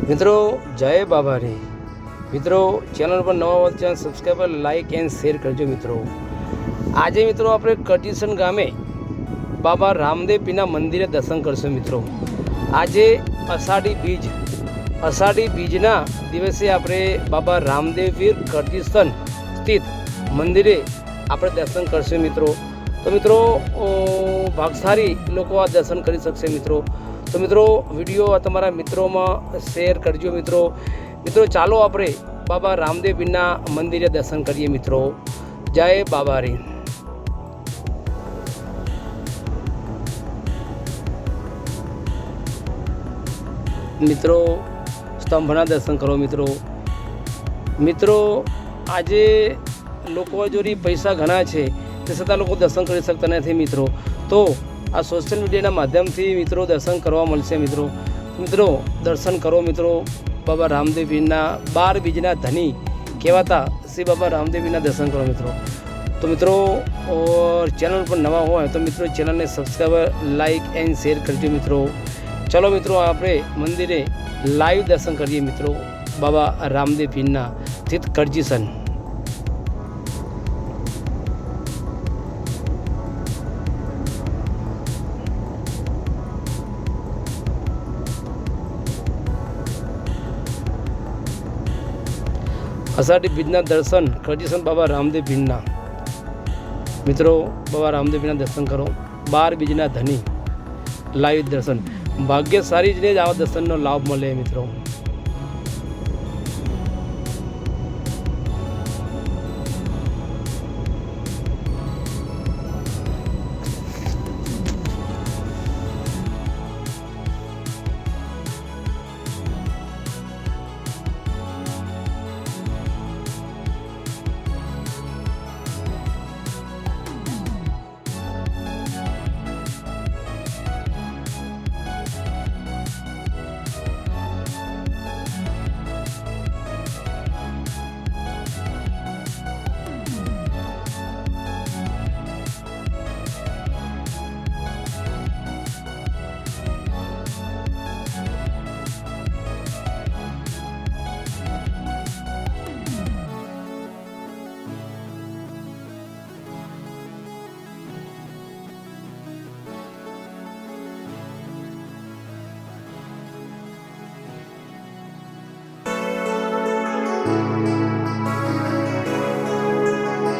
મિત્રો જય બાબારી મિત્રો, ચેનલ પર નવા હોય channel subscriber like and share કરજો મિત્રો। આજે મિત્રો આપણે કટીસન ગામે બાબા રામદેવ પીરના મંદિરે દર્શન કરશું મિત્રો। આજે અષાઢી બીજના દિવસે આપણે બાબા રામદેવ પીર કટીસન સ્થિત મંદિરે આપણે દર્શન કરશું મિત્રો। તો મિત્રો ભાગશાળી લોકો આ દર્શન કરી શકશે મિત્રો। તો મિત્રો વિડીયો તમારા મિત્રોમાં શેર કરજો મિત્રો। ચાલો આપણે બાબા રામદેવ પીરના મંદિરે દર્શન કરીએ મિત્રો। જય બાબારી। મિત્રો સ્તંભના દર્શન કરો મિત્રો। આજે લોકો જોડે પૈસા ઘણા છે તે છતાં લોકો દર્શન કરી શકતા નથી મિત્રો। તો આ સોશિયલ મીડિયાના માધ્યમથી મિત્રો દર્શન કરવા મળશે મિત્રો। દર્શન કરો મિત્રો। બાબા રામદેવ પીરના 12 બીજના ધની કહેવાતા શ્રી બાબા રામદેવ પીરના દર્શન કરો મિત્રો। તો મિત્રો ચેનલ પર નવા હોય તો મિત્રો ચેનલને સબસ્ક્રાઈબર લાઈક એન્ડ શેર કરજો મિત્રો। ચલો મિત્રો આપણે મંદિરે લાઈવ દર્શન કરીએ મિત્રો બાબા રામદેવ પીરના સ્થિત કરજીસન। અષાઢી બીજના દર્શન કરજીસન બાબા રામદેવ પીરના મિત્રો। બાબા રામદેવ પીરના દર્શન કરો। 12 બીજના ધની લાઈવ દર્શન, ભાગ્યશાળી જ આવા દર્શનનો લાભ મળે મિત્રો।